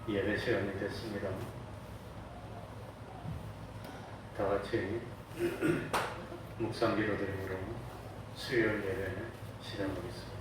예배 시간이 됐습니다. 다 같이 묵상 기도드림으로 수요일 예배 시작하겠습니다.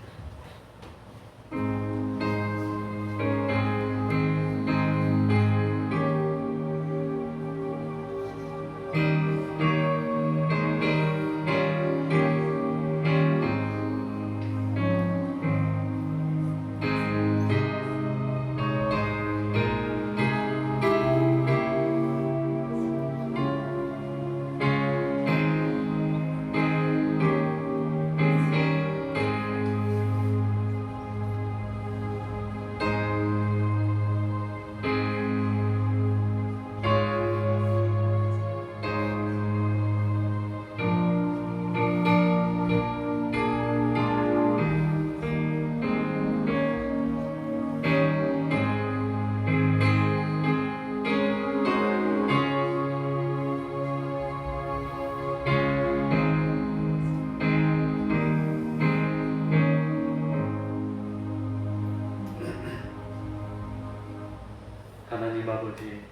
하나님 아버지,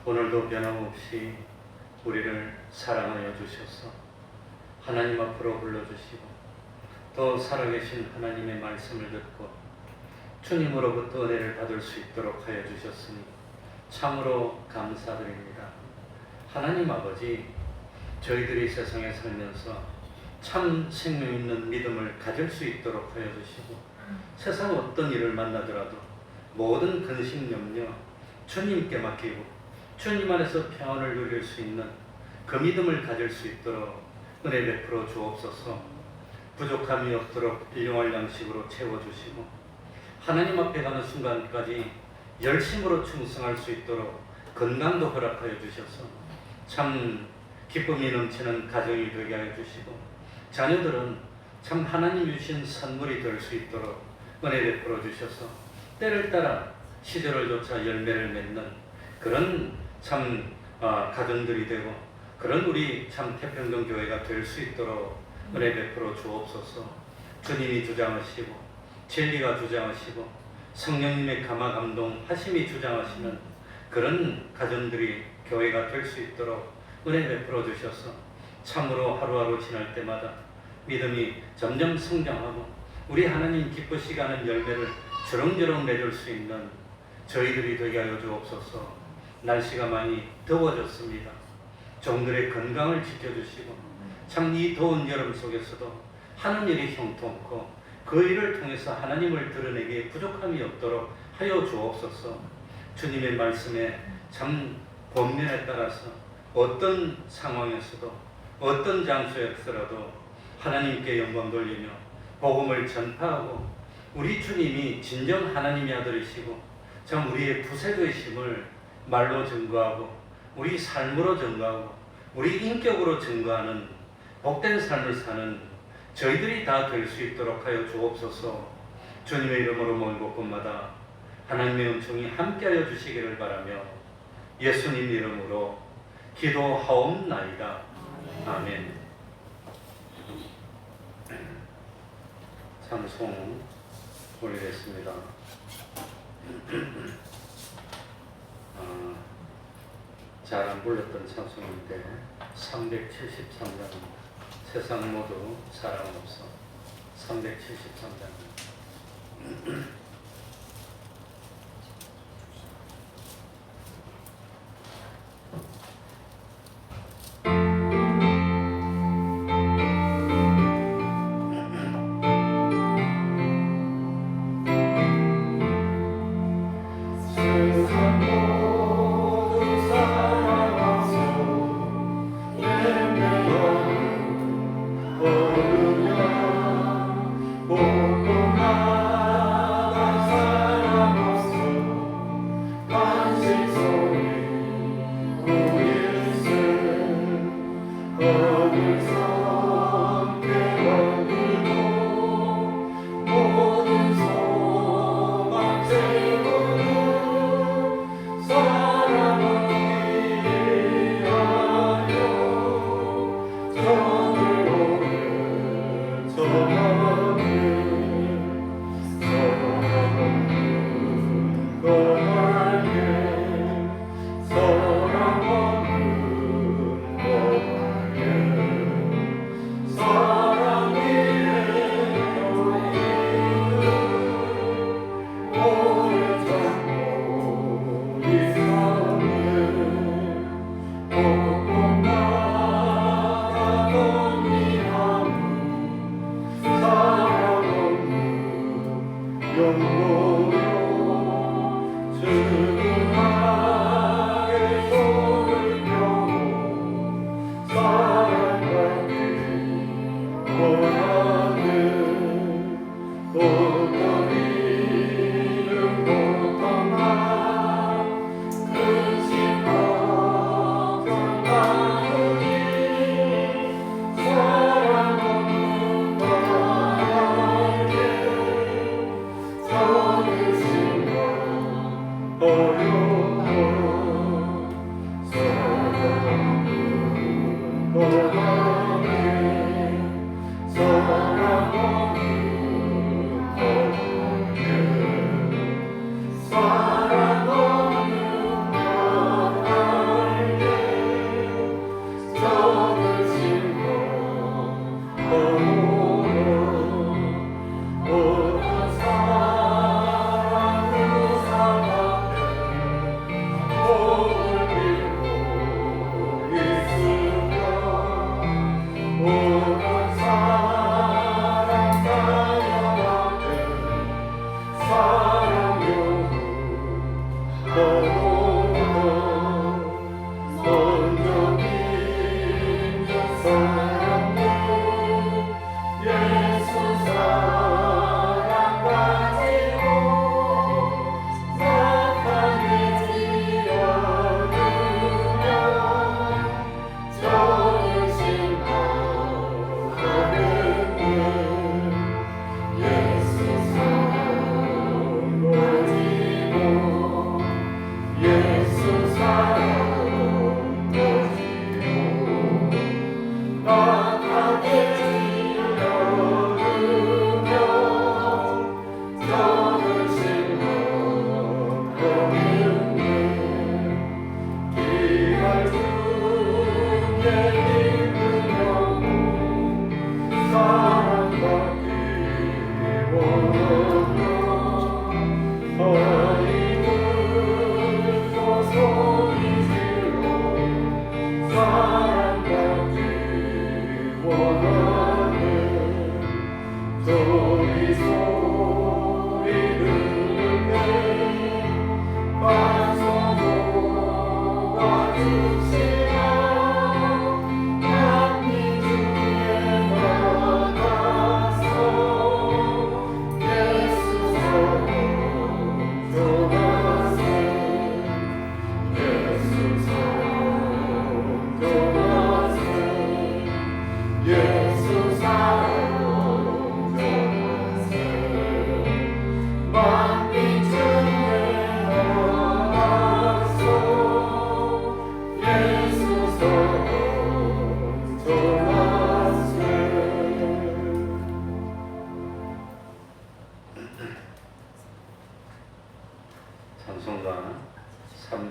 오늘도 변함없이 우리를 사랑하여 주셔서 하나님 앞으로 불러주시고 또 살아계신 하나님의 말씀을 듣고 주님으로부터 은혜를 받을 수 있도록 하여 주셨으니 참으로 감사드립니다. 하나님 아버지, 저희들이 세상에 살면서 참 생명 있는 믿음을 가질 수 있도록 하여 주시고 세상 어떤 일을 만나더라도 모든 근심 염려 주님께 맡기고 주님 안에서 평안을 누릴 수 있는 그 믿음을 가질 수 있도록 은혜 베풀어 주옵소서. 부족함이 없도록 일용할 양식으로 채워주시고 하나님 앞에 가는 순간까지 열심으로 충성할 수 있도록 건강도 허락하여 주셔서 참 기쁨이 넘치는 가정이 되게 하여 주시고 자녀들은 참 하나님 주신 선물이 될 수 있도록 은혜 베풀어 주셔서 때를 따라 시절을 쫓아 열매를 맺는 그런 참 가정들이 되고 그런 우리 참 태평동 교회가 될 수 있도록 은혜 베풀어 주옵소서. 주님이 주장하시고 진리가 주장하시고 성령님의 감화 감동 하심이 주장하시는 그런 가정들이 교회가 될 수 있도록 은혜 베풀어 주셔서 참으로 하루하루 지날 때마다 믿음이 점점 성장하고 우리 하나님 기쁘시게 하는 열매를 주렁주렁 맺을 수 있는 저희들이 되게 하여 주옵소서. 날씨가 많이 더워졌습니다. 종들의 건강을 지켜주시고 참 이 더운 여름 속에서도 하는 일이 형통코 그 일을 통해서 하나님을 드러내기에 부족함이 없도록 하여 주옵소서. 주님의 말씀에 참 본면에 따라서 어떤 상황에서도 어떤 장소에서라도 하나님께 영광 돌리며 복음을 전파하고 우리 주님이 진정 하나님의 아들이시고 참 우리의 구세주이심을 말로 증거하고 우리 삶으로 증거하고 우리 인격으로 증거하는 복된 삶을 사는 저희들이 다 될 수 있도록 하여 주옵소서. 주님의 이름으로 모인 곳곳마다 하나님의 은총이 함께하여 주시기를 바라며 예수님 이름으로 기도하옵나이다. 아멘. 찬송 올리겠습니다. 잘 안 불렀던 찬송인데 373장입니다. 세상 모두 사랑 없어. 373장입니다.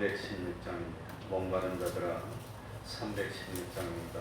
316장입니다. 목마른 자들아 316장입니다.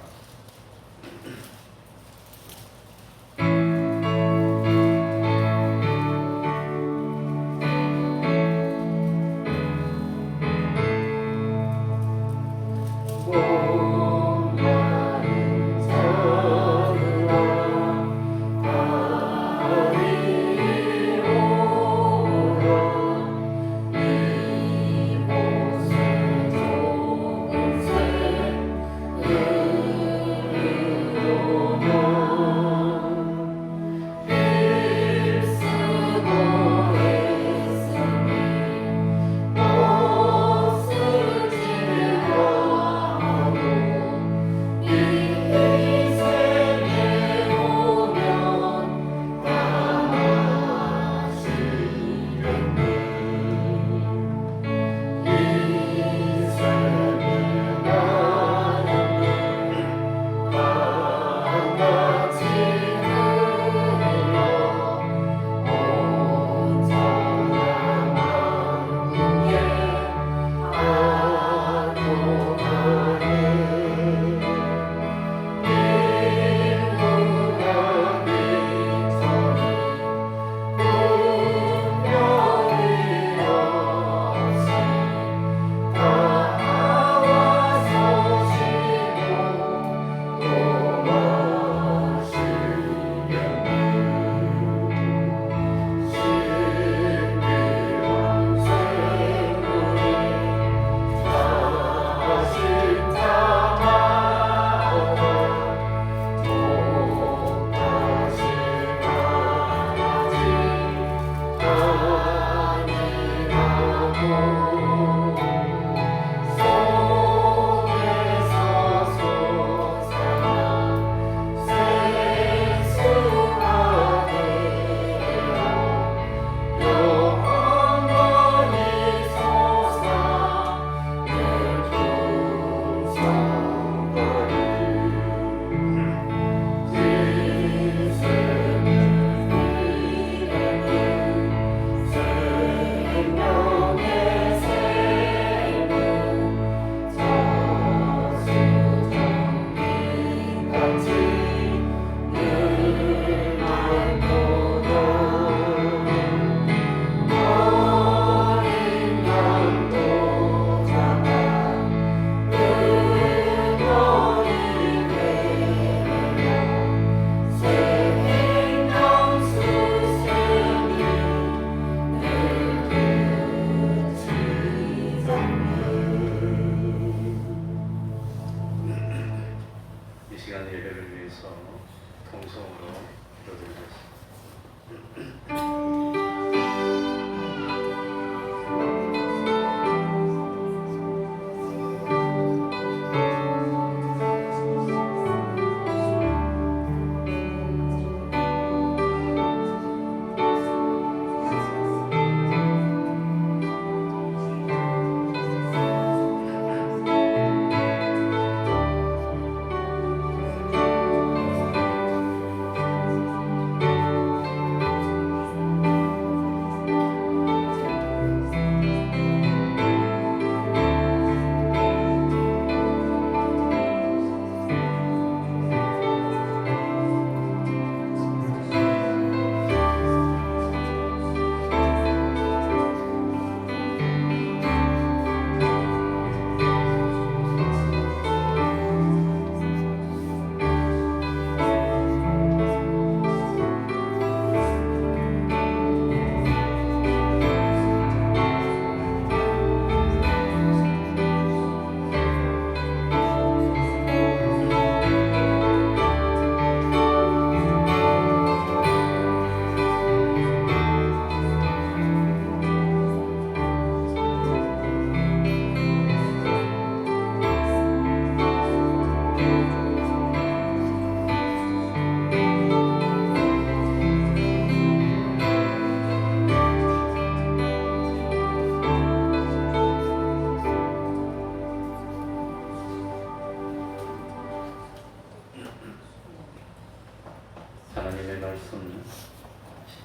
하나님의 말씀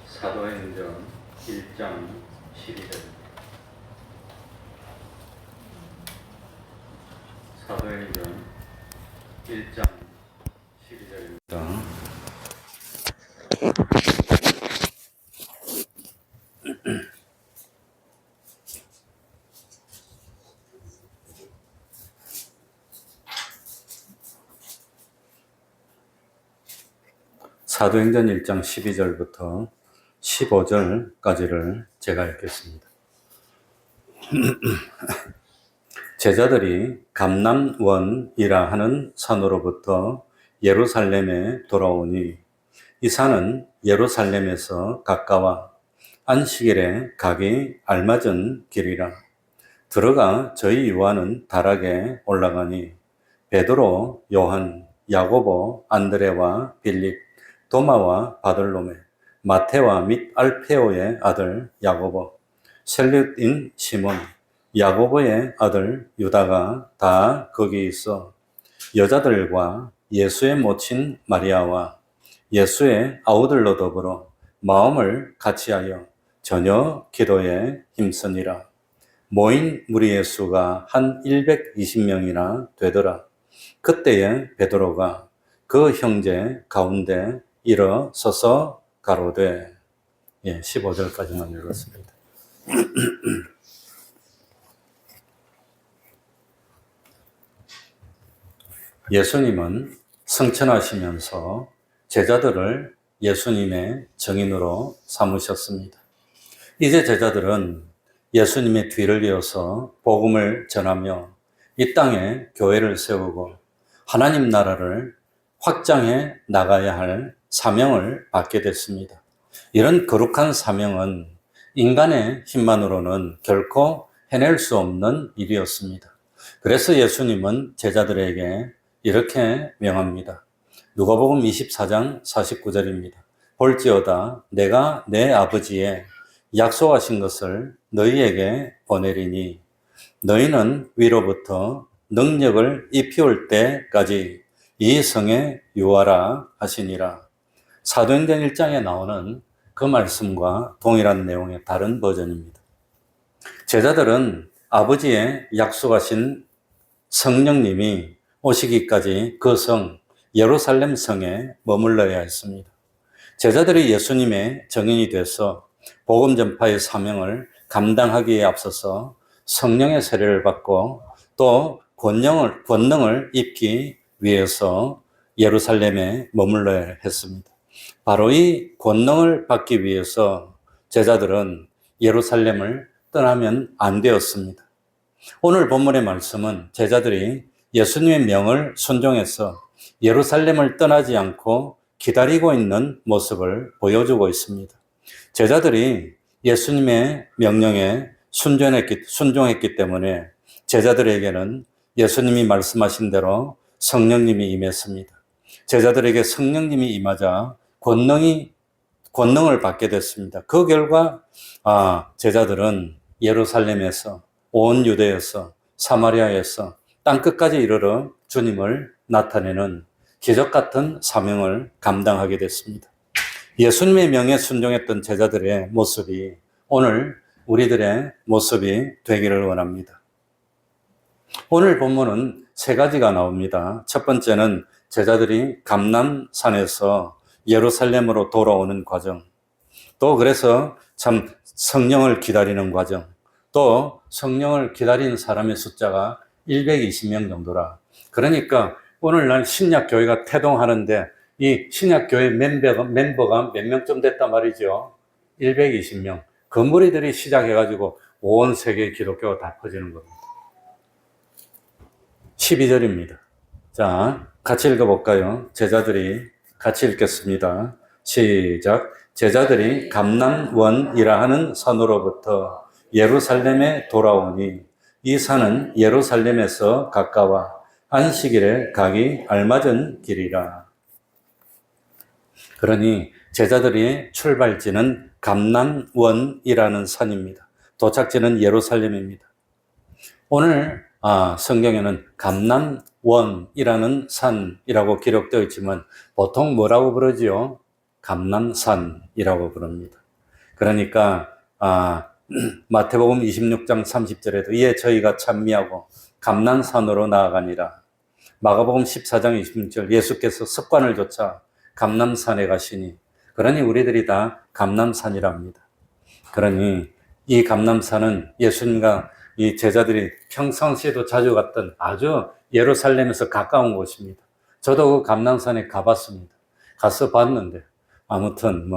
사도행전 1장 12절 사도행전 1장 12절입니다. 사도행전 1장 12절부터 15절까지를 제가 읽겠습니다. 제자들이 감람원이라 하는 산으로부터 예루살렘에 돌아오니 이 산은 예루살렘에서 가까워 안식일에 가기 알맞은 길이라. 들어가 저희 요한은 다락에 올라가니 베드로, 요한, 야고보, 안드레와 빌립, 도마와 바들로메, 마테와 및 알페오의 아들 야고보, 셀롯인 시몬, 야고보의 아들 유다가 다 거기 있어 여자들과 예수의 모친 마리아와 예수의 아우들로 더불어 마음을 같이하여 저녁 기도에 힘쓰니라. 모인 무리의 수가 한 120명이나 되더라. 그때에 베드로가 그 형제 가운데 일어서서 가로되, 15절까지만 읽었습니다. 예수님은 성천하시면서 제자들을 예수님의 증인으로 삼으셨습니다. 이제 제자들은 예수님의 뒤를 이어서 복음을 전하며 이 땅에 교회를 세우고 하나님 나라를 확장해 나가야 할 사명을 받게 됐습니다. 이런 거룩한 사명은 인간의 힘만으로는 결코 해낼 수 없는 일이었습니다. 그래서 예수님은 제자들에게 이렇게 명합니다. 누가복음 24장 49절입니다. 볼지어다 내가 내 아버지의 약속하신 것을 너희에게 보내리니 너희는 위로부터 능력을 입혀올 때까지 이 성에 유하라 하시니라. 사도행전 1장에 나오는 그 말씀과 동일한 내용의 다른 버전입니다. 제자들은 아버지의 약속하신 성령님이 오시기까지 그 성, 예루살렘 성에 머물러야 했습니다. 제자들이 예수님의 증인이 돼서 복음 전파의 사명을 감당하기에 앞서서 성령의 세례를 받고 또 권능을 입기 위해서 예루살렘에 머물러야 했습니다. 바로 이 권능을 받기 위해서 제자들은 예루살렘을 떠나면 안 되었습니다. 오늘 본문의 말씀은 제자들이 예수님의 명을 순종해서 예루살렘을 떠나지 않고 기다리고 있는 모습을 보여주고 있습니다. 제자들이 예수님의 명령에 순종했기 때문에 제자들에게는 예수님이 말씀하신 대로 성령님이 임했습니다. 제자들에게 성령님이 임하자 권능을 받게 됐습니다. 그 결과 제자들은 예루살렘에서 온 유대에서 사마리아에서 땅끝까지 이르러 주님을 나타내는 기적 같은 사명을 감당하게 됐습니다. 예수님의 명에 순종했던 제자들의 모습이 오늘 우리들의 모습이 되기를 원합니다. 오늘 본문은 세 가지가 나옵니다. 첫 번째는 제자들이 감람산에서 예루살렘으로 돌아오는 과정, 또 그래서 참 성령을 기다리는 과정, 또 성령을 기다리는 사람의 숫자가 120명 정도라. 그러니까 오늘날 신약교회가 태동하는데 이 신약교회 멤버가 몇 명쯤 됐단 말이죠. 120명. 그 무리들이 시작해가지고 온 세계 기독교가 다 퍼지는 겁니다. 12절입니다. 자, 같이 읽어볼까요? 제자들이 같이 읽겠습니다. 시작. 제자들이 감람원이라 하는 산으로부터 예루살렘에 돌아오니 이 산은 예루살렘에서 가까워 안식일에 가기 알맞은 길이라. 그러니 제자들의 출발지는 감람원이라는 산입니다. 도착지는 예루살렘입니다. 오늘 성경에는 감람원이라는 산이라고 기록되어 있지만 보통 뭐라고 부르지요? 감람산이라고 부릅니다. 그러니까 마태복음 26장 30절에도 이에 저희가 찬미하고 감난산으로 나아가니라. 마가복음 14장 26절 예수께서 습관을 좇아 감남산에 가시니, 그러니 우리들이 다 감남산이라 합니다. 그러니 이 감남산은 예수님과 이 제자들이 평상시에도 자주 갔던 아주 예루살렘에서 가까운 곳입니다. 저도 그 감남산에 가봤습니다. 가서 봤는데 아무튼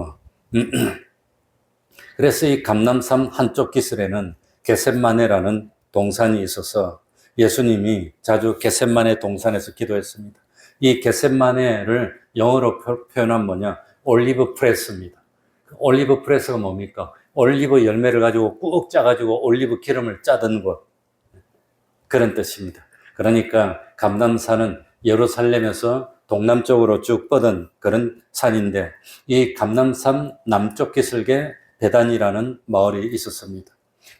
그래서 이 감남산 한쪽 기슭에는 겟셋마네라는 동산이 있어서 예수님이 자주 겟셋마네 동산에서 기도했습니다. 이 겟셋마네를 영어로 표현하면 뭐냐? 올리브 프레스입니다. 올리브 프레스가 뭡니까? 올리브 열매를 가지고 꾹 짜가지고 올리브 기름을 짜던 곳. 그런 뜻입니다. 그러니까 감남산은 예루살렘에서 동남쪽으로 쭉 뻗은 그런 산인데, 이 감남산 남쪽 기슭에 베단이라는 마을이 있었습니다.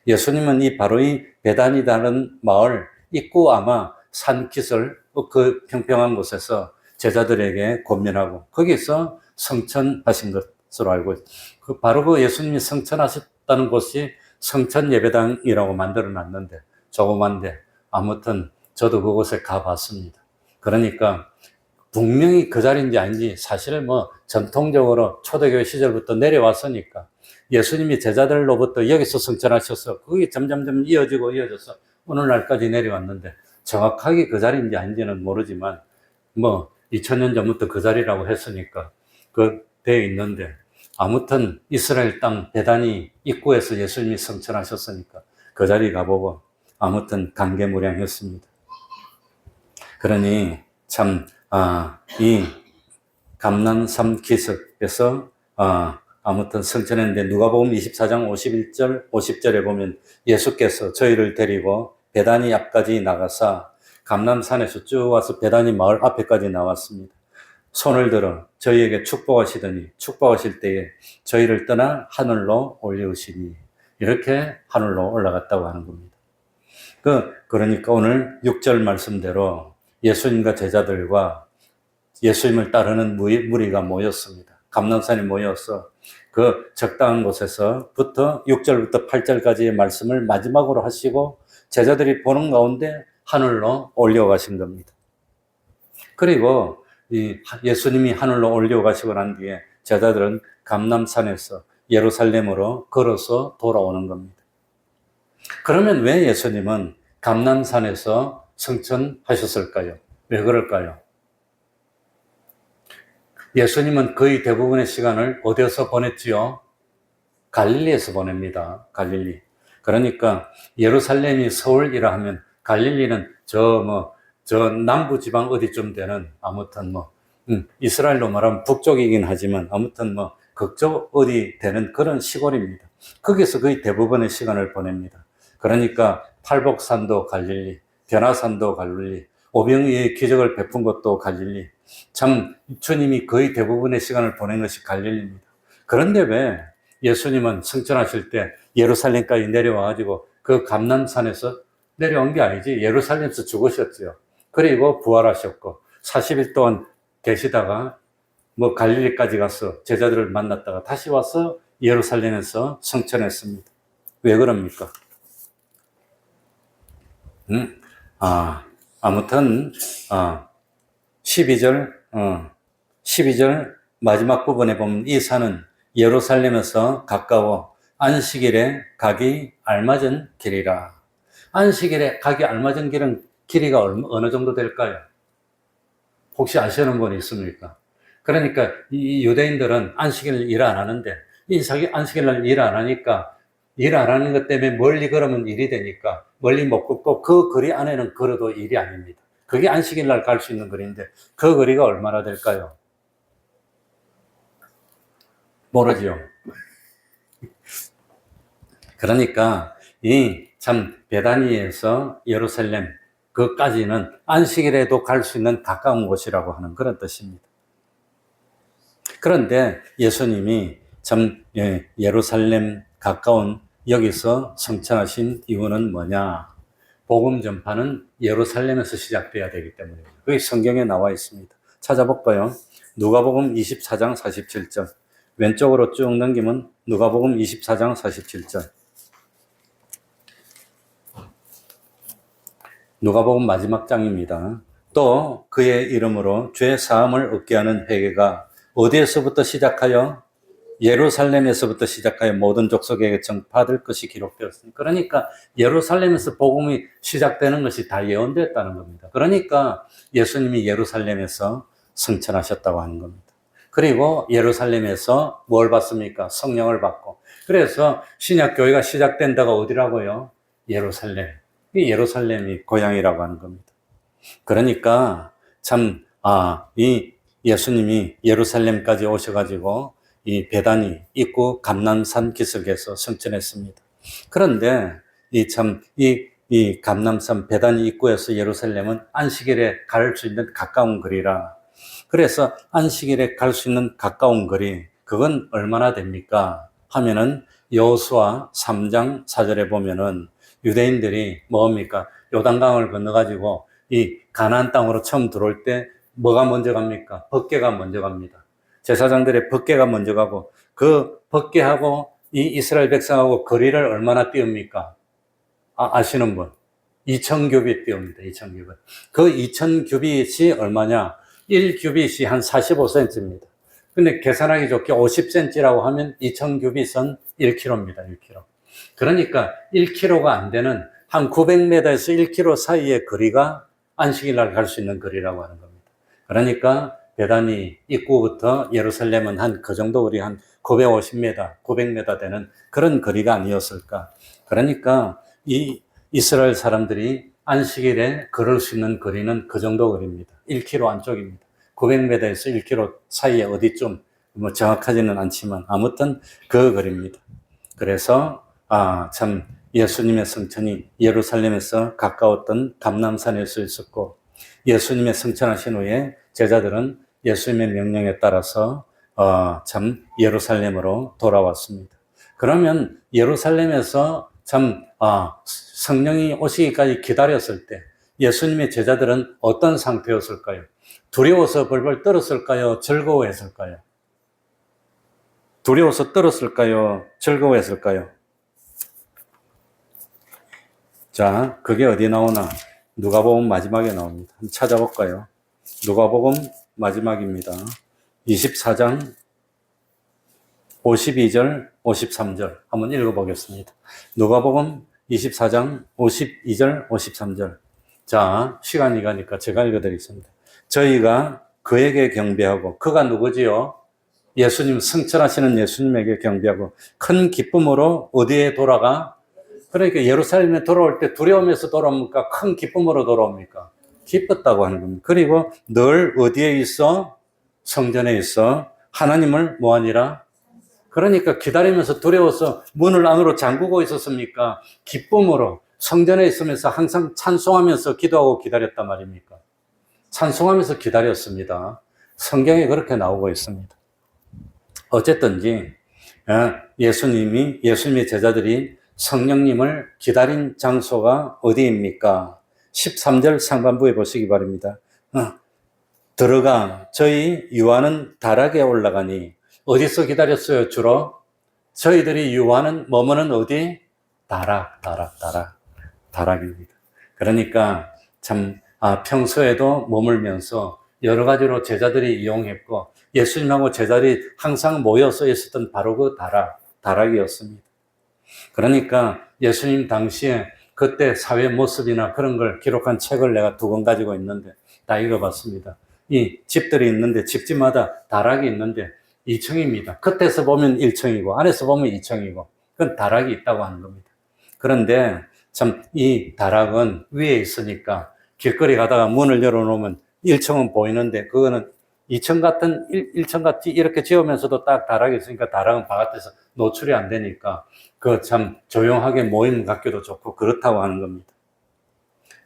예수님은 바로 이 베단이라는 마을 입구 아마 산 기슭 그 평평한 곳에서 제자들에게 권면하고 거기서 성천하신 것으로 알고 있습니다. 바로 그 예수님이 성천하셨다는 곳이 성천 예배당이라고 만들어 놨는데, 조그만데 아무튼 저도 그곳에 가봤습니다. 그러니까 분명히 그 자리인지 아닌지, 사실 전통적으로 초대교회 시절부터 내려왔으니까 예수님이 제자들로부터 여기서 성천하셔서 그게 점점점 이어져서 오늘날까지 내려왔는데, 정확하게 그 자리인지 아닌지는 모르지만 2000년 전부터 그 자리라고 했으니까 그 되어 있는데, 아무튼 이스라엘 땅 베다니 입구에서 예수님이 성천하셨으니까 그 자리 가보고 아무튼 감개무량했습니다. 그러니 참 이 감남산 기슭에서 아무튼 성천했는데, 누가복음 24장 51절 50절에 보면 예수께서 저희를 데리고 베다니 앞까지 나가사 감남산에서 쭉 와서 베다니 마을 앞에까지 나왔습니다. 손을 들어 저희에게 축복하시더니 축복하실 때에 저희를 떠나 하늘로 올려오시니, 이렇게 하늘로 올라갔다고 하는 겁니다. 그러니까 오늘 6절 말씀대로 예수님과 제자들과 예수님을 따르는 무리가 모였습니다. 감남산에 모여서 그 적당한 곳에서부터 6절부터 8절까지의 말씀을 마지막으로 하시고 제자들이 보는 가운데 하늘로 올려가신 겁니다. 그리고 예수님이 하늘로 올려가시고 난 뒤에 제자들은 감남산에서 예루살렘으로 걸어서 돌아오는 겁니다. 그러면 왜 예수님은 감남산에서 성천하셨을까요? 왜 그럴까요? 예수님은 거의 대부분의 시간을 어디서 보냈지요? 갈릴리에서 보냅니다. 갈릴리. 그러니까 예루살렘이 서울이라 하면 갈릴리는 저 남부 지방 어디쯤 되는, 아무튼 이스라엘로 말하면 북쪽이긴 하지만 아무튼 그쪽 어디 되는 그런 시골입니다. 거기서 거의 대부분의 시간을 보냅니다. 그러니까 팔복산도 갈릴리, 변화산도 갈릴리, 오병이의 기적을 베푼 것도 갈릴리, 참 주님이 거의 대부분의 시간을 보낸 것이 갈릴리입니다. 그런데 왜 예수님은 성천하실 때 예루살렘까지 내려와가지고 그 감남산에서 내려온 게 아니지, 예루살렘에서 죽으셨죠. 그리고 부활하셨고 40일 동안 계시다가 갈릴리까지 가서 제자들을 만났다가 다시 와서 예루살렘에서 성천했습니다. 왜 그럽니까? 아무튼 12절 마지막 부분에 보면 이 산은 예루살렘에서 가까워 안식일에 가기 알맞은 길이라. 안식일에 가기 알맞은 길은 길이가 어느 정도 될까요? 혹시 아시는 분 있습니까? 그러니까 이 유대인들은 안식일 일 안 하는데, 안식일날 일 안 하니까, 일 안 하는 것 때문에 멀리 걸으면 일이 되니까 멀리 못 걷고 그 거리 안에는 걸어도 일이 아닙니다. 그게 안식일날 갈 수 있는 거리인데 그 거리가 얼마나 될까요? 모르죠. 그러니까 참 베다니에서 예루살렘 그까지는 안식일에도 갈 수 있는 가까운 곳이라고 하는 그런 뜻입니다. 그런데 예수님이 참 예루살렘 가까운 여기서 성천하신 이유는 뭐냐? 복음 전파는 예루살렘에서 시작돼야 되기 때문입니다. 그게 성경에 나와 있습니다. 찾아볼까요? 누가복음 24장 47절. 왼쪽으로 쭉 넘기면 누가복음 24장 47절. 누가복음 마지막 장입니다. 또 그의 이름으로 죄 사함을 얻게 하는 회개가 어디에서부터 시작하여 예루살렘에서부터 시작하여 모든 족속에게 전파될 것이 기록되었습니다. 그러니까 예루살렘에서 복음이 시작되는 것이 다 예언됐다는 겁니다. 그러니까 예수님이 예루살렘에서 승천하셨다고 하는 겁니다. 그리고 예루살렘에서 뭘 받습니까? 성령을 받고. 그래서 신약교회가 시작된 데가 어디라고요? 예루살렘. 이 예루살렘이 고향이라고 하는 겁니다. 그러니까 참, 이 예수님이 예루살렘까지 오셔가지고 이 베다니 입구 감람산 기슭에서 승천했습니다. 그런데 이 감람산 베다니 입구에서 예루살렘은 안식일에 갈 수 있는 가까운 거리라. 그래서 안식일에 갈 수 있는 가까운 거리, 그건 얼마나 됩니까? 하면은 여호수아 3장 4절에 보면은 유대인들이 뭡니까? 요단강을 건너가지고 이 가나안 땅으로 처음 들어올 때 뭐가 먼저 갑니까? 벗개가 먼저 갑니다. 제사장들의 벗개가 먼저 가고 그 벗개하고 이 이스라엘 백성하고 거리를 얼마나 띄웁니까? 아시는 분? 2000규빗 띄웁니다. 2000규빗. 그 2000규빗이 얼마냐? 1규빗이 한 45cm입니다. 근데 계산하기 좋게 50cm라고 하면 2000규빗은 1km입니다. 1km. 그러니까 1km가 안 되는 한 900m에서 1km 사이의 거리가 안식일 날 갈 수 있는 거리라고 하는 겁니다. 그러니까 베다니 입구부터 예루살렘은 한 그 정도 거리 한 950m, 900m 되는 그런 거리가 아니었을까. 그러니까 이 이스라엘 사람들이 안식일에 걸을 수 있는 거리는 그 정도 거리입니다. 1km 안쪽입니다. 900m에서 1km 사이에 어디쯤 뭐 정확하지는 않지만 아무튼 그 거리입니다. 그래서 참 예수님의 성천이 예루살렘에서 가까웠던 감람산에서 있었고 예수님의 성천하신 후에 제자들은 예수님의 명령에 따라서 참 예루살렘으로 돌아왔습니다. 그러면 예루살렘에서 참 성령이 오시기까지 기다렸을 때 예수님의 제자들은 어떤 상태였을까요? 두려워서 벌벌 떨었을까요? 즐거워했을까요? 두려워서 떨었을까요? 즐거워했을까요? 자, 그게 어디 나오나? 누가복음 마지막에 나옵니다. 한번 찾아볼까요? 누가복음 마지막입니다. 24장 52절, 53절 한번 읽어보겠습니다. 누가복음 24장 52절, 53절. 자, 시간이 가니까 제가 읽어드리겠습니다. 저희가 그에게 경배하고, 그가 누구지요? 예수님, 승천하시는 예수님에게 경배하고 큰 기쁨으로 어디에 돌아가? 그러니까 예루살렘에 돌아올 때 두려움에서 돌아옵니까? 큰 기쁨으로 돌아옵니까? 기뻤다고 하는 겁니다. 그리고 늘 어디에 있어? 성전에 있어. 하나님을 뭐하니라? 그러니까 기다리면서 두려워서 문을 안으로 잠그고 있었습니까? 기쁨으로 성전에 있으면서 항상 찬송하면서 기도하고 기다렸단 말입니까? 찬송하면서 기다렸습니다. 성경에 그렇게 나오고 있습니다. 어쨌든지 예수님의 제자들이 성령님을 기다린 장소가 어디입니까? 13절 상반부에 보시기 바랍니다. 들어가 저희 유아는 다락에 올라가니 어디서 기다렸어요? 주로 저희들이 유아는 머무는 어디? 다락입니다. 그러니까 참 평소에도 머물면서 여러 가지로 제자들이 이용했고 예수님하고 제자들이 항상 모여서 있었던 바로 그 다락이었습니다. 그러니까 예수님 당시에 그때 사회 모습이나 그런 걸 기록한 책을 내가 2권 가지고 있는데 다 읽어봤습니다. 이 집들이 있는데 집집마다 다락이 있는데 2층입니다. 끝에서 보면 1층이고 안에서 보면 2층이고 그건 다락이 있다고 하는 겁니다. 그런데 참 이 다락은 위에 있으니까 길거리 가다가 문을 열어놓으면 1층은 보이는데 그거는 2층 같은 1층 같이 이렇게 지으면서도 딱 다락이 있으니까 다락은 바깥에서 노출이 안 되니까 그 참 조용하게 모임 갖기도 좋고 그렇다고 하는 겁니다.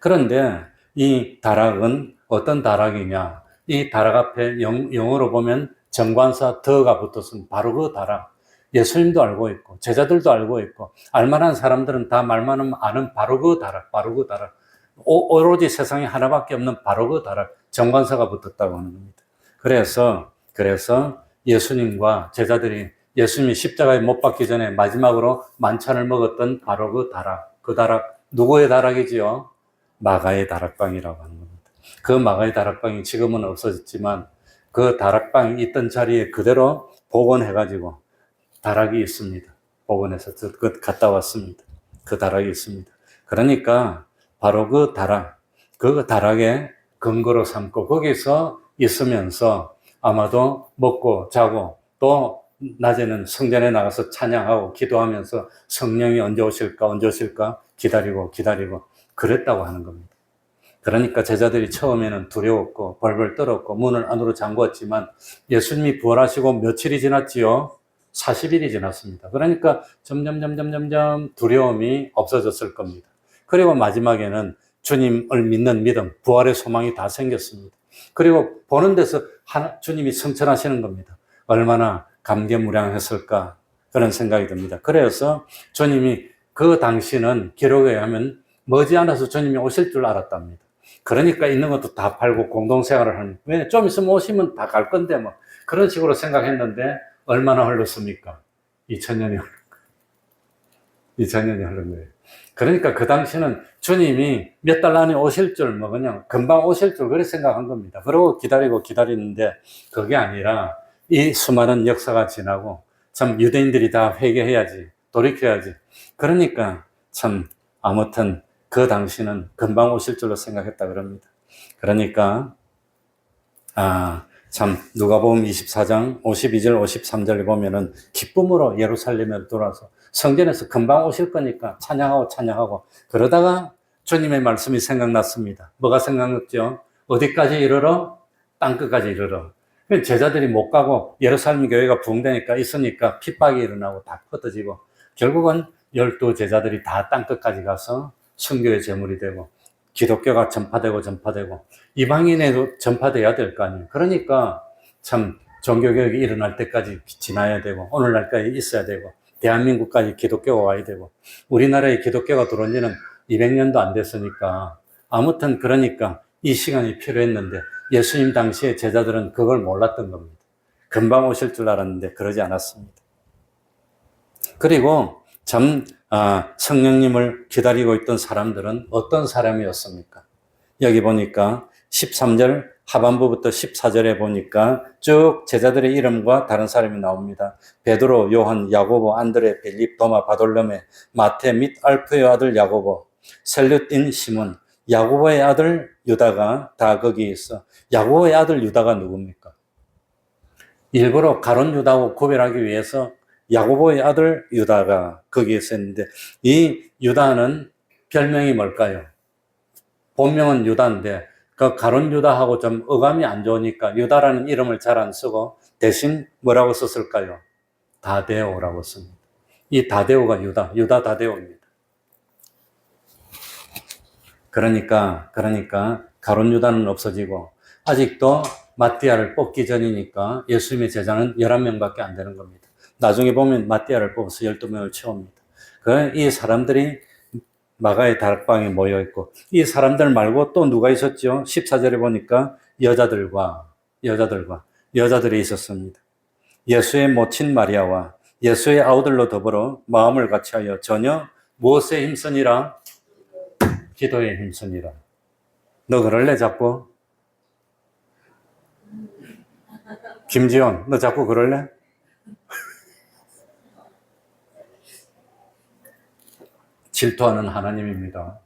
그런데 이 다락은 어떤 다락이냐? 이 다락 앞에 영어로 보면 정관사 더가 붙었으면 바로 그 다락. 예수님도 알고 있고 제자들도 알고 있고 알만한 사람들은 다 말만 하면 아는 바로 그 다락. 오로지 세상에 하나밖에 없는 바로 그 다락. 정관사가 붙었다고 하는 겁니다. 그래서 예수님과 제자들이 예수님이 십자가에 못 박기 전에 마지막으로 만찬을 먹었던 바로 그 다락. 그 다락 누구의 다락이지요? 마가의 다락방이라고 하는 겁니다. 그 마가의 다락방이 지금은 없어졌지만 그 다락방이 있던 자리에 그대로 복원해가지고 다락이 있습니다. 복원해서 그 갔다 왔습니다. 그 다락이 있습니다. 그러니까 바로 그 다락에 근거로 삼고 거기서 있으면서 아마도 먹고 자고 또 낮에는 성전에 나가서 찬양하고 기도하면서 성령이 언제 오실까 기다리고 그랬다고 하는 겁니다. 그러니까 제자들이 처음에는 두려웠고 벌벌 떨었고 문을 안으로 잠궜지만 예수님이 부활하시고 며칠이 지났지요? 40일이 지났습니다. 그러니까 점점 두려움이 없어졌을 겁니다. 그리고 마지막에는 주님을 믿는 믿음, 부활의 소망이 다 생겼습니다. 그리고 보는 데서 주님이 성천하시는 겁니다. 얼마나 감개무량했을까 그런 생각이 듭니다. 그래서 주님이 그 당시는 기록에 의하면 머지않아서 주님이 오실 줄 알았답니다. 그러니까 있는 것도 다 팔고 공동생활을 하는, 왜? 좀 있으면 오시면 다 갈 건데 뭐 그런 식으로 생각했는데 얼마나 흘렀습니까? 2000년이 흘른 거예요. 그러니까 그 당시는 주님이 몇 달 안에 오실 줄, 뭐 그냥 금방 오실 줄 그렇게 생각한 겁니다. 그러고 기다리는데 그게 아니라 이 수많은 역사가 지나고 참 유대인들이 다 회개해야지, 돌이켜야지. 그러니까 참 아무튼 그 당시는 금방 오실 줄로 생각했다 그럽니다. 그러니까 참 누가복음 24장 52절 53절에 보면은 기쁨으로 예루살렘에 돌아서 성전에서 금방 오실 거니까 찬양하고 그러다가 주님의 말씀이 생각났습니다. 뭐가 생각났죠? 어디까지 이르러? 땅끝까지 이르러. 제자들이 못 가고 예루살렘 교회가 붕대니까 있으니까 핍박이 일어나고 다 흩어지고 결국은 12 제자들이 다 땅끝까지 가서 선교의 제물이 되고 기독교가 전파되고 이방인에도 전파돼야 될 거 아니에요. 그러니까 참 종교개혁이 일어날 때까지 지나야 되고 오늘날까지 있어야 되고 대한민국까지 기독교가 와야 되고 우리나라에 기독교가 들어온 지는 200년도 안 됐으니까 아무튼 그러니까 이 시간이 필요했는데 예수님 당시에 제자들은 그걸 몰랐던 겁니다. 금방 오실 줄 알았는데 그러지 않았습니다. 그리고 참 성령님을 기다리고 있던 사람들은 어떤 사람이었습니까? 여기 보니까 13절 하반부부터 14절에 보니까 쭉 제자들의 이름과 다른 사람이 나옵니다. 베드로, 요한, 야고보, 안드레, 빌립, 도마, 바돌로메, 마태 및 알프의 아들 야고보, 셀류틴 시몬, 야고보의 아들 유다가 다 거기에 있어. 야고보의 아들 유다가 누굽니까? 일부러 가룟 유다하고 구별하기 위해서 야고보의 아들 유다가 거기에 있었는데 이 유다는 별명이 뭘까요? 본명은 유다인데 그 가룟 유다하고 좀 어감이 안 좋으니까 유다라는 이름을 잘 안 쓰고 대신 뭐라고 썼을까요? 다데오라고 씁니다. 이 다데오가 유다 다데오입니다. 그러니까 가룟 유다는 없어지고 아직도 마띠아를 뽑기 전이니까 예수님의 제자는 11명밖에 안 되는 겁니다. 나중에 보면 마띠아를 뽑아서 12명을 채웁니다. 이 사람들이 마가의 다락방에 모여 있고 이 사람들 말고 또 누가 있었죠? 14절에 보니까 여자들이 있었습니다. 예수의 모친 마리아와 예수의 아우들로 더불어 마음을 같이하여 전혀 무엇에 힘쓰니라? 기도에 힘쓰니라. 너 그럴래 자꾸? 김지원, 너 자꾸 그럴래? 질투하는 하나님입니다.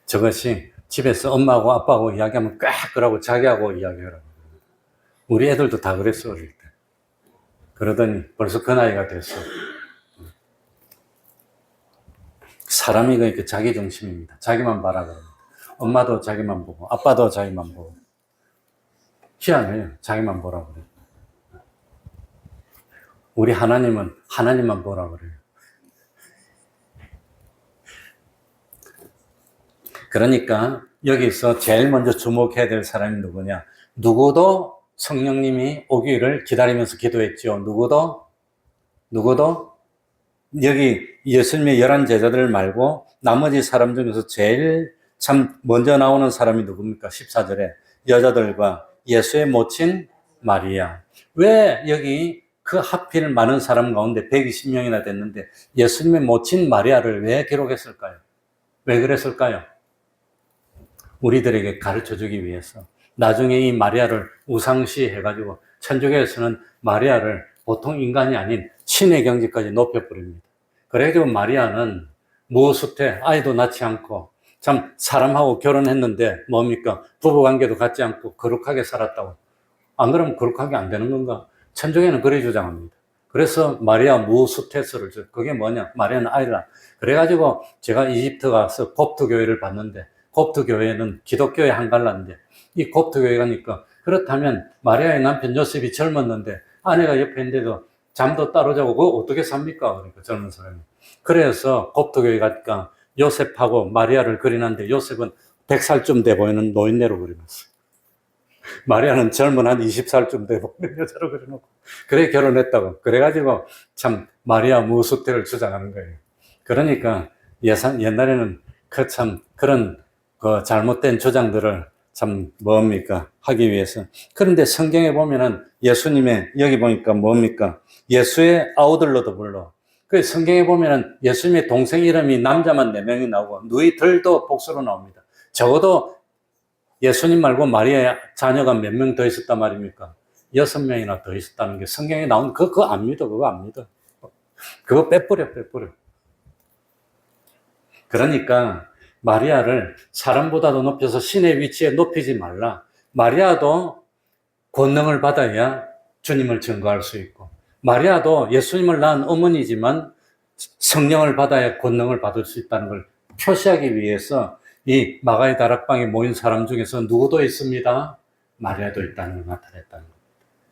저것이 집에서 엄마하고 아빠하고 이야기하면 꽉 그러고 자기하고 이야기하라고. 우리 애들도 다 그랬어, 어릴 때. 그러더니 벌써 그 나이가 됐어. 사람이 그러니까 자기 중심입니다. 자기만 바라보고. 엄마도 자기만 보고, 아빠도 자기만 보고. 희한해요. 자기만 보라 그래요. 우리 하나님은 하나님만 보라 그래요. 그러니까 여기서 제일 먼저 주목해야 될 사람이 누구냐? 누구도 성령님이 오기를 기다리면서 기도했죠. 누구도 여기 예수님의 11 제자들 말고 나머지 사람 중에서 제일 참 먼저 나오는 사람이 누굽니까? 14절에 여자들과 예수의 모친 마리아. 왜 여기 그 하필 많은 사람 가운데 120명이나 됐는데 예수님의 모친 마리아를 왜 기록했을까요? 왜 그랬을까요? 우리들에게 가르쳐 주기 위해서 나중에 이 마리아를 우상시 해가지고 천주교에서는 마리아를 보통 인간이 아닌 신의 경지까지 높여버립니다. 그래가지고 마리아는 무수태, 아이도 낳지 않고 참 사람하고 결혼했는데 뭡니까? 부부관계도 갖지 않고 거룩하게 살았다고. 안 그러면 거룩하게 안 되는 건가? 천주교는 그래 주장합니다. 그래서 마리아 무수태설을 줘. 그게 뭐냐? 마리아는 아이를 낳아. 그래가지고 제가 이집트 가서 kop트 교회를 봤는데 kop트 교회는 기독교의 한 갈라인데 이 kop트 교회 가니까 그렇다면 마리아의 남편 요셉이 젊었는데 아내가 옆에 있는데도 잠도 따로 자고 그거 어떻게 삽니까? 그러니까 젊은 사람이. 그래서 kop트 교회 가니까 요셉하고 마리아를 그리는데 요셉은 100살쯤 돼 보이는 노인네로 그려놨어요. 마리아는 젊은 한 20살쯤 돼 보이는 여자로 그려놓고 그래 결혼했다고. 그래가지고 참 마리아 무수태를 주장하는 거예요. 그러니까 옛날에는 참 그런 그 잘못된 주장들을 참 뭡니까 하기 위해서. 그런데 성경에 보면은 예수님의 여기 보니까 뭡니까 예수의 아우들로도 불러. 그 성경에 보면은 예수님의 동생 이름이 남자만 4명이 나오고 누이들도 복수로 나옵니다. 적어도 예수님 말고 마리아의 자녀가 몇 명 더 있었단 말입니까? 6명이나 더 있었다는 게 성경에 나온 그거 안 믿어. 그거 안 믿어. 그거 빼버려. 그러니까 마리아를 사람보다도 높여서 신의 위치에 높이지 말라. 마리아도 권능을 받아야 주님을 증거할 수 있고, 마리아도 예수님을 낳은 어머니지만 성령을 받아야 권능을 받을 수 있다는 걸 표시하기 위해서 이 마가의 다락방에 모인 사람 중에서 누구도 있습니다. 마리아도 있다는 걸 나타냈다는 겁니다.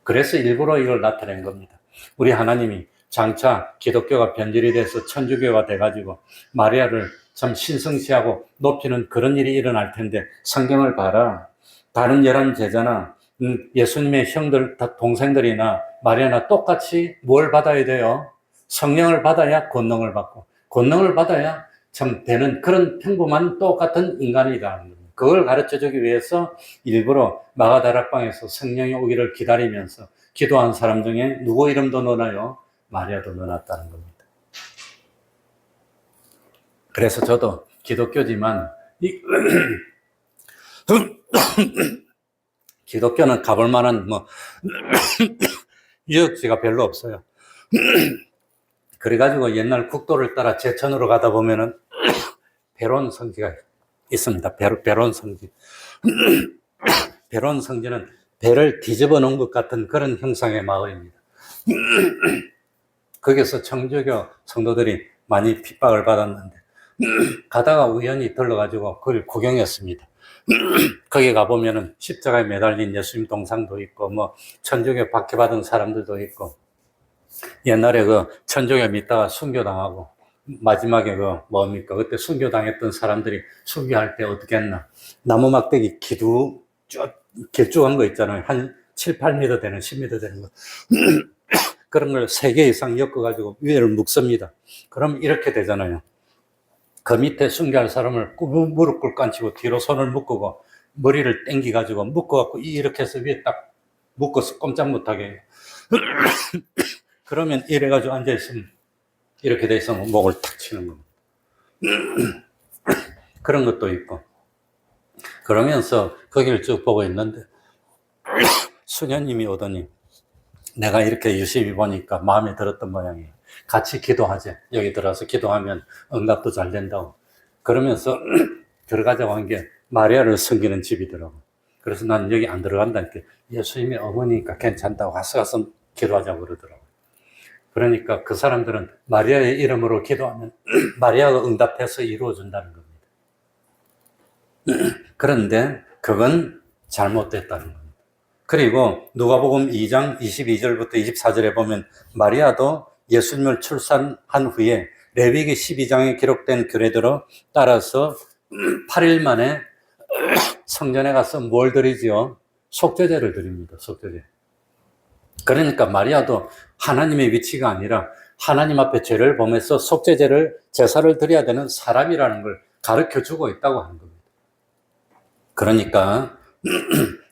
그래서 일부러 이걸 나타낸 겁니다. 우리 하나님이 장차 기독교가 변질이 돼서 천주교가 돼가지고 마리아를 참 신성시하고 높이는 그런 일이 일어날 텐데 성경을 봐라. 다른 11제자나 예수님의 형들, 동생들이나 마리아나 똑같이 뭘 받아야 돼요? 성령을 받아야 권능을 받고, 권능을 받아야 참 되는 그런 평범한 똑같은 인간이라는 겁니다. 그걸 가르쳐주기 위해서 일부러 마가다락방에서 성령이 오기를 기다리면서 기도한 사람 중에 누구 이름도 넣어놔요? 마리아도 넣어놨다는 겁니다. 그래서 저도 기독교지만 기독교는 가볼 만한 유적지가 별로 없어요. 그래가지고 옛날 국도를 따라 제천으로 가다 보면은 베론 성지가 있습니다. 베론 성지. 베론 성지는 배를 뒤집어 놓은 것 같은 그런 형상의 마을입니다. 거기서 천주교 성도들이 많이 핍박을 받았는데 가다가 우연히 들러가지고 그걸 구경했습니다. 거기 가보면은 십자가에 매달린 예수님 동상도 있고 천주교 박해받은 사람들도 있고, 옛날에 그 천주교 믿다가 순교당하고 마지막에 뭡니까 그때 순교당했던 사람들이 순교할 때 어떻게 했나, 나무 막대기 길쭉한 거 있잖아요. 한 7, 8m 되는 10m 되는 거 그런 걸 3개 이상 엮어가지고 위에를 묶습니다. 그럼 이렇게 되잖아요. 그 밑에 순교할 사람을 무릎 꿇고 앉히고 뒤로 손을 묶고 머리를 당기가지고 묶어갖고 이렇게 해서 위에 딱 묶어서 꼼짝 못하게 그러면 이래가지고 앉아있으면 이렇게 돼 있으면 목을 탁 치는 겁니다. 그런 것도 있고, 그러면서 거기를 쭉 보고 있는데 수녀님이 오더니 내가 이렇게 유심히 보니까 마음에 들었던 모양이에요. 같이 기도하자. 여기 들어와서 기도하면 응답도 잘 된다고. 그러면서 들어가자고 한 게 마리아를 섬기는 집이더라고. 그래서 난 여기 안 들어간다니까. 예수님의 어머니니까 괜찮다고 가서 기도하자고 그러더라고. 그러니까 그 사람들은 마리아의 이름으로 기도하면 마리아가 응답해서 이루어준다는 겁니다. 그런데 그건 잘못됐다는 겁니다. 그리고 누가복음 2장 22절부터 24절에 보면 마리아도 예수님을 출산한 후에 레위기 12장에 기록된 규례대로 따라서 8일 만에 성전에 가서 뭘 드리지요? 속죄제를 드립니다. 속죄제. 그러니까 마리아도 하나님의 위치가 아니라 하나님 앞에 죄를 범해서 속죄제를, 제사를 드려야 되는 사람이라는 걸 가르쳐주고 있다고 하는 겁니다. 그러니까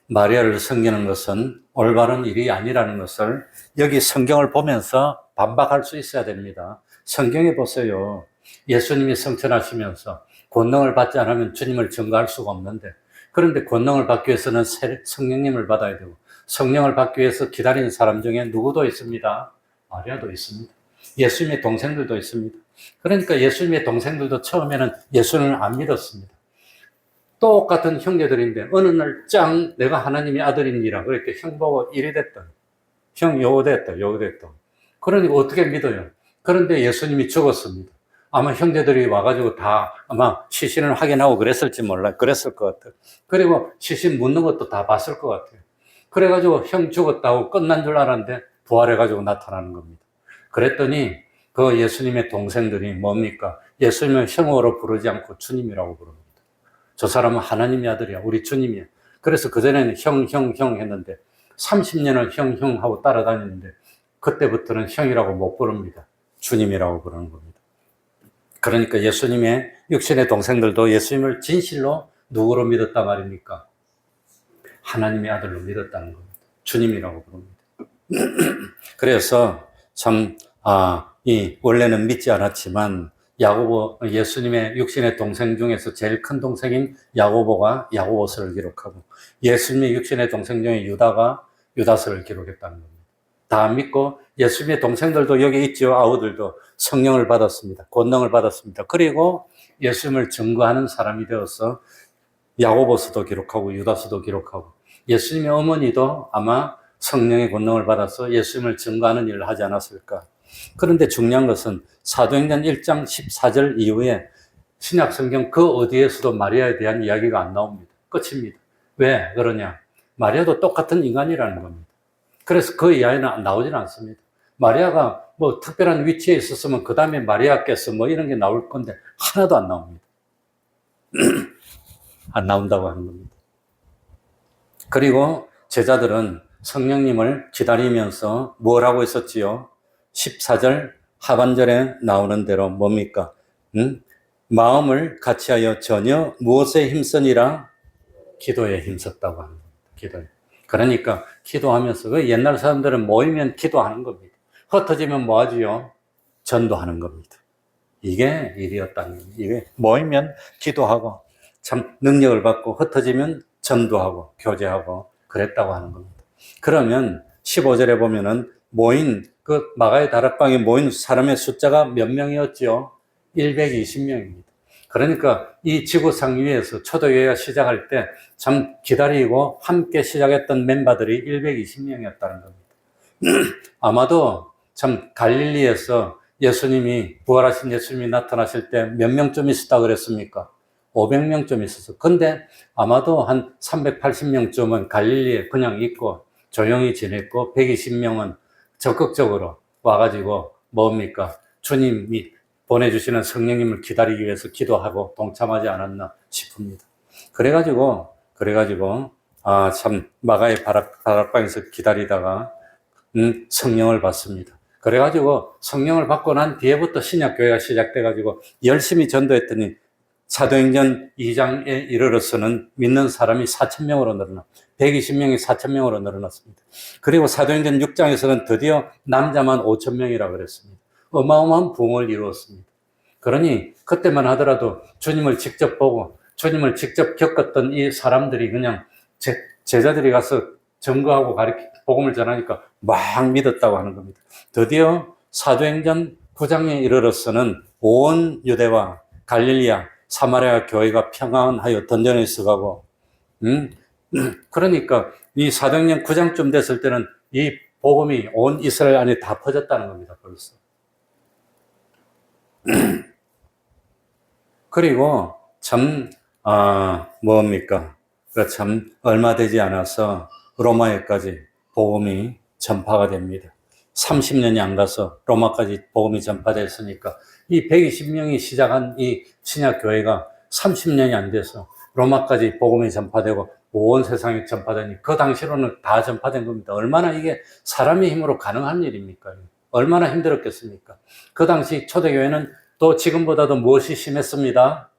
마리아를 섬기는 것은 올바른 일이 아니라는 것을 여기 성경을 보면서 반박할 수 있어야 됩니다. 성경에 보세요. 예수님이 성천하시면서 권능을 받지 않으면 주님을 증거할 수가 없는데 그런데 권능을 받기 위해서는 성령님을 받아야 되고, 성령을 받기 위해서 기다리는 사람 중에 누구도 있습니다. 마리아도 있습니다. 예수님의 동생들도 있습니다. 그러니까 예수님의 동생들도 처음에는 예수님을 안 믿었습니다. 똑같은 형제들인데 어느 날 짱 내가 하나님의 아들이니라 그렇게 형 보고 이리 됐다. 형 요거 됐다. 그러니까 어떻게 믿어요? 그런데 예수님이 죽었습니다. 아마 형제들이 와가지고 다 아마 시신을 확인하고 그랬을지 몰라. 그랬을 것 같아요. 그리고 시신 묻는 것도 다 봤을 것 같아요. 그래가지고 형 죽었다고 끝난 줄 알았는데 부활해가지고 나타나는 겁니다. 그랬더니 그 예수님의 동생들이 뭡니까? 예수님을 형으로 부르지 않고 주님이라고 부릅니다. 저 사람은 하나님의 아들이야. 우리 주님이야. 그래서 그전에는 형 했는데 30년을 형 하고 따라다녔는데 그때부터는 형이라고 못 부릅니다. 주님이라고 부르는 겁니다. 그러니까 예수님의 육신의 동생들도 예수님을 진실로 누구로 믿었단 말입니까? 하나님의 아들로 믿었다는 겁니다. 주님이라고 부릅니다. 그래서 참, 원래는 믿지 않았지만 예수님의 육신의 동생 중에서 제일 큰 동생인 야고보가 야고보서를 기록하고 예수님의 육신의 동생 중에 유다가 유다서를 기록했다는 겁니다. 다 믿고 예수님의 동생들도 여기 있죠. 아우들도 성령을 받았습니다. 권능을 받았습니다. 그리고 예수님을 증거하는 사람이 되어서 야고보서도 기록하고 유다서도 기록하고 예수님의 어머니도 아마 성령의 권능을 받아서 예수님을 증거하는 일을 하지 않았을까. 그런데 중요한 것은 사도행전 1장 14절 이후에 신약성경 그 어디에서도 마리아에 대한 이야기가 안 나옵니다. 끝입니다. 왜 그러냐? 마리아도 똑같은 인간이라는 겁니다. 그래서 그 이야기는 나오지는 않습니다. 마리아가 뭐 특별한 위치에 있었으면 그 다음에 마리아께서 뭐 이런 게 나올 건데 하나도 안 나옵니다. 안 나온다고 하는 겁니다. 그리고 제자들은 성령님을 기다리면서 뭐라고 했었지요? 14절 하반절에 나오는 대로 뭡니까? 마음을 같이하여 전혀 무엇에 힘쓰니라? 기도에 힘썼다고 하는 겁니다. 기도에. 그러니까 기도하면서 그 옛날 사람들은 모이면 기도하는 겁니다. 흩어지면 뭐 하지요? 전도하는 겁니다. 이게 일이었다는 겁니다. 이게 모이면 기도하고 참 능력을 받고 흩어지면 전도하고 교제하고 그랬다고 하는 겁니다. 그러면 15절에 보면은 모인 그 마가의 다락방에 모인 사람의 숫자가 몇 명이었죠? 120명입니다. 그러니까 이 지구상 위에서 초대교회가 시작할 때 참 기다리고 함께 시작했던 멤버들이 120명이었다는 겁니다. 아마도 참 갈릴리에서 예수님이 부활하신 예수님이 나타나실 때 몇 명쯤 있었다 그랬습니까? 500명쯤 있었어. 근데 아마도 한 380명쯤은 갈릴리에 그냥 있고 조용히 지냈고 120명은 적극적으로 와가지고 뭡니까? 주님이 보내주시는 성령님을 기다리기 위해서 기도하고 동참하지 않았나 싶습니다. 그래가지고 참 마가의 다락방에서 기다리다가 성령을 받습니다. 그래가지고 성령을 받고 난 뒤에부터 신약교회가 시작돼가지고 열심히 전도했더니 사도행전 2장에 이르러서는 믿는 사람이 4,000명으로 늘어나 120명이 4,000명으로 늘어났습니다. 그리고 사도행전 6장에서는 드디어 남자만 5,000명이라 그랬습니다. 어마어마한 부흥을 이루었습니다. 그러니 그때만 하더라도 주님을 직접 보고 주님을 직접 겪었던 이 사람들이 그냥 제자들이 가서 증거하고 복음을 전하니까 막 믿었다고 하는 겁니다. 드디어 사도행전 9장에 이르러서는 온 유대와 갈릴리아, 사마리아 교회가 평안하여 던전에 있어가고, 그러니까 이 사도행전 9장쯤 됐을 때는 이 복음이 온 이스라엘 안에 다 퍼졌다는 겁니다, 벌써. 그리고 참, 뭡니까? 참, 얼마 되지 않아서 로마에까지 복음이 전파가 됩니다. 30년이 안 가서 로마까지 복음이 전파됐으니까 이 120명이 시작한 이 신약교회가 30년이 안 돼서 로마까지 복음이 전파되고 온 세상에 전파되니 그 당시로는 다 전파된 겁니다. 얼마나 이게 사람의 힘으로 가능한 일입니까? 얼마나 힘들었겠습니까? 그 당시 초대교회는 또 지금보다도 무엇이 심했습니다?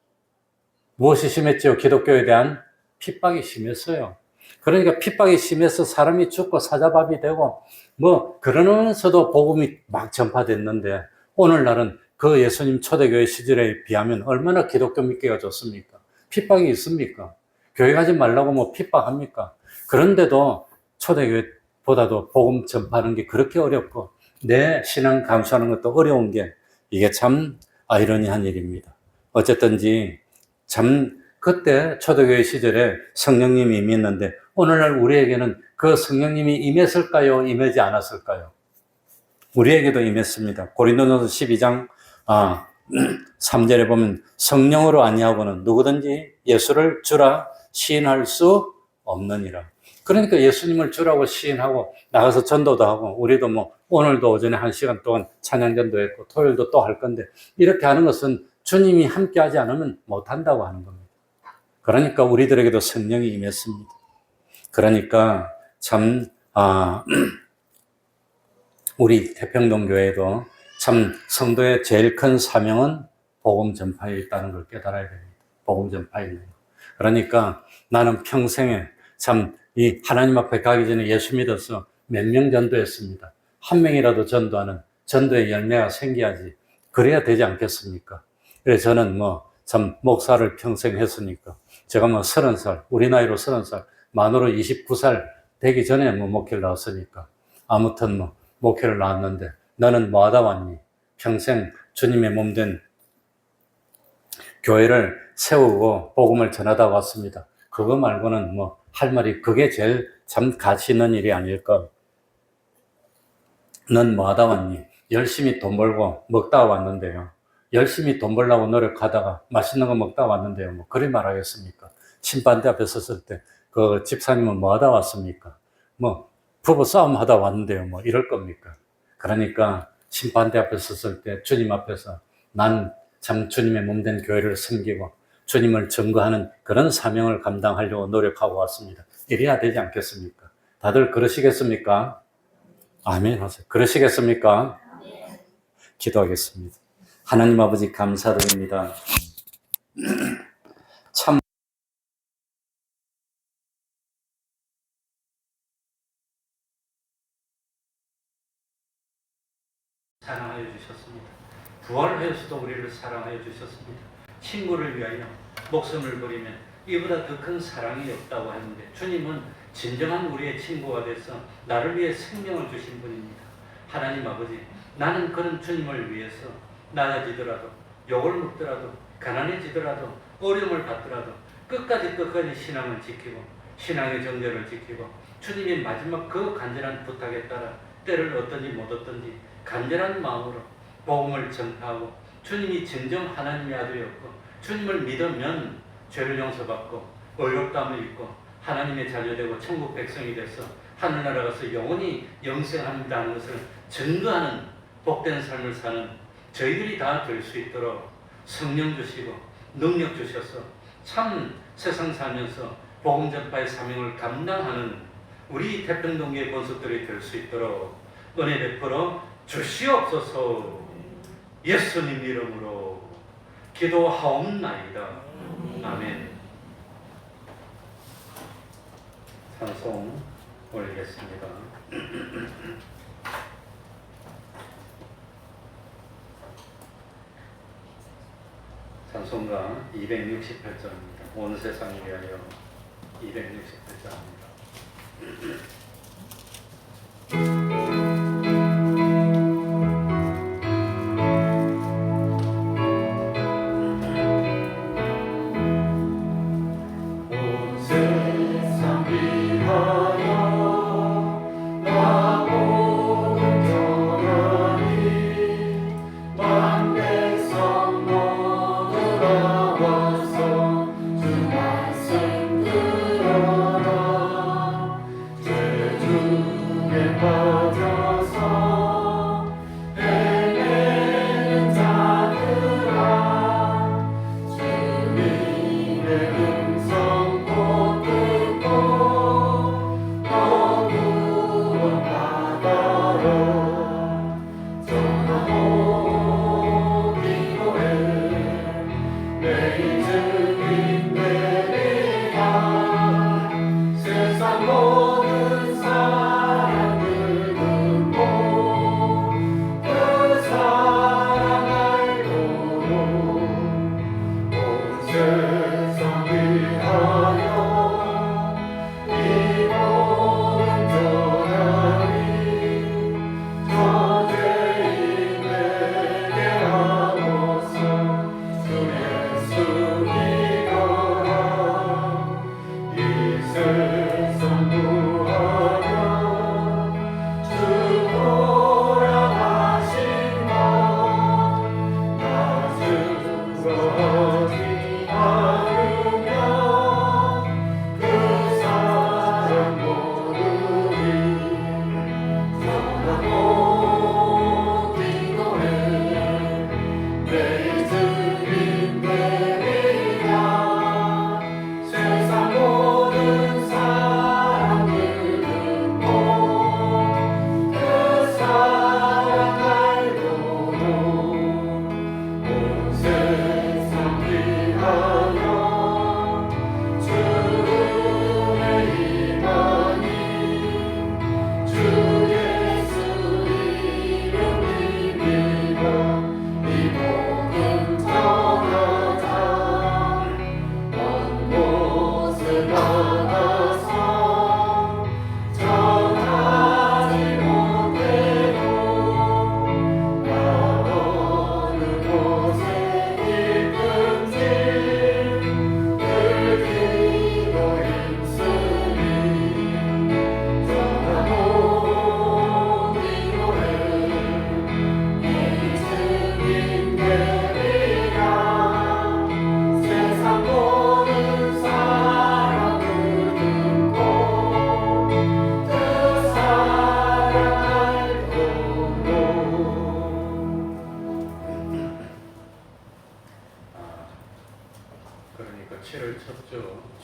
무엇이 심했죠? 기독교에 대한 핍박이 심했어요. 그러니까 핍박이 심해서 사람이 죽고 사자밥이 되고 뭐 그러면서도 복음이 막 전파됐는데 오늘날은 그 예수님 초대교회 시절에 비하면 얼마나 기독교 믿기가 좋습니까? 핍박이 있습니까? 교회 가지 말라고 뭐 핍박합니까? 그런데도 초대교회보다도 복음 전파하는 게 그렇게 어렵고 내 신앙 감수하는 것도 어려운 게 이게 참 아이러니한 일입니다. 어쨌든지 참 그때 초대교회 시절에 성령님이 임했는데 오늘날 우리에게는 그 성령님이 임했을까요? 임하지 않았을까요? 우리에게도 임했습니다. 고린도전서 12장 3절에 보면 성령으로 아니하고는 누구든지 예수를 주라 시인할 수 없느니라. 그러니까 예수님을 주라고 시인하고 나가서 전도도 하고 우리도 뭐 오늘도 오전에 1시간 동안 찬양전도 했고 토요일도 또 할 건데 이렇게 하는 것은 주님이 함께 하지 않으면 못한다고 하는 겁니다. 그러니까 우리들에게도 성령이 임했습니다. 그러니까 참 우리 태평동 교회도 참 성도의 제일 큰 사명은 복음 전파에 있다는 걸 깨달아야 됩니다. 복음 전파에 있는 거. 그러니까 나는 평생에 참 이 하나님 앞에 가기 전에 예수 믿어서 몇 명 전도했습니다. 한 명이라도 전도하는 전도의 열매가 생겨야지. 그래야 되지 않겠습니까? 그래서 저는 참 목사를 평생 했으니까 제가 30살, 우리 나이로 30살, 만으로 29살 되기 전에 목회를 나왔으니까 아무튼 목회를 나왔는데 너는 뭐 하다 왔니? 평생 주님의 몸된 교회를 세우고 복음을 전하다 왔습니다. 그거 말고는 할 말이 그게 제일 참 가치 있는 일이 아닐까. 넌 뭐 하다 왔니? 열심히 돈 벌고 먹다 왔는데요. 열심히 돈 벌려고 노력하다가 맛있는 거 먹다 왔는데요. 그리 말하겠습니까? 침반대 앞에 섰을 때 그 집사님은 뭐 하다 왔습니까? 부부 싸움 하다 왔는데요. 이럴 겁니까? 그러니까 심판대 앞에 섰을 때 주님 앞에서 난 참 주님의 몸된 교회를 섬기고 주님을 증거하는 그런 사명을 감당하려고 노력하고 왔습니다. 이래야 되지 않겠습니까? 다들 그러시겠습니까? 아멘 하세요. 그러시겠습니까? 기도하겠습니다. 하나님 아버지 감사드립니다. 참 사랑하여 주셨습니다. 부활하여서도 우리를 사랑하여 주셨습니다. 친구를 위하여 목숨을 버리면 이보다 더 큰 사랑이 없다고 하는데 주님은 진정한 우리의 친구가 돼서 나를 위해 생명을 주신 분입니다. 하나님 아버지, 나는 그런 주님을 위해서 낮아지더라도 욕을 먹더라도 가난해지더라도 어려움을 받더라도 끝까지 신앙을 지키고 신앙의 정절을 지키고 주님의 마지막 그 간절한 부탁에 따라 때를 얻든지 못 얻든지 간절한 마음으로 복음을 전파하고 주님이 진정 하나님의 아들이었고 주님을 믿으면 죄를 용서받고 의롭다함을 입고 하나님의 자녀되고 천국 백성이 돼서 하늘나라 가서 영원히 영생한다는 것을 증거하는 복된 삶을 사는 저희들이 다 될 수 있도록 성령 주시고 능력 주셔서 참 세상 살면서 복음 전파의 사명을 감당하는 우리 태평동교회 권속들이 될 수 있도록 은혜 베풀어 주시옵소서. 예수님 이름으로 기도하옵나이다. 아멘. 찬송 올리겠습니다. 찬송가 268장입니다. 온 세상을 위하여 268장입니다. 주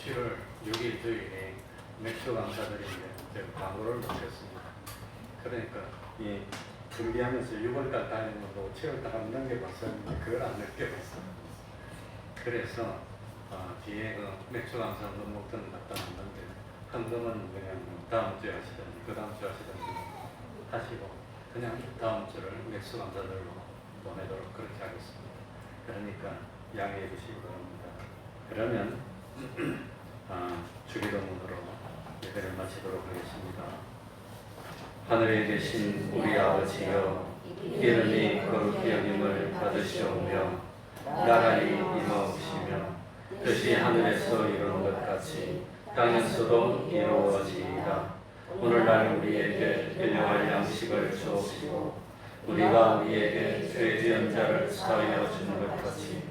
7월 6일 주일에 맥주 강사들인데 제가 광고를 못했습니다. 그러니까 이 준비하면서 6월달 다니는 것도 7월달 한번 넘겨봤었는데 그걸 안 넘겨봤어. 그래서 뒤에 그 맥주 강사 목표는 갖다 놨는데 헌금은 그냥 다음 주에 하시든지 그 다음 주에 하시든지 하시고 그냥 다음 주를 맥주 강사들로 보내도록 그렇게 하겠습니다. 그러니까 양해해 주시기 바랍니다. 그러면 주기도문으로 예배를 마치도록 하겠습니다. 하늘에 계신 우리 아버지여, 이름이 거룩히 여김을 받으시오며 나라의 임하옵시며 뜻이 하늘에서 이루는 것 같이 땅에서도 이루어지이다. 오늘날 우리에게 일용할 양식을 주옵시고 우리가 우리에게 죄 지은 자를 사하여 주는 것 같이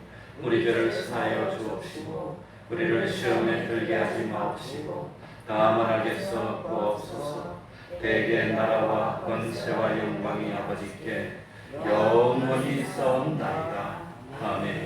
우리 죄를 사하여 주옵시고 우리를 시험에 들게 하지 마옵시고 다만 알겠어 구하옵소서. 대개 나라와 권세와 영광이 아버지께 영원히 있사옵나이다. 아멘.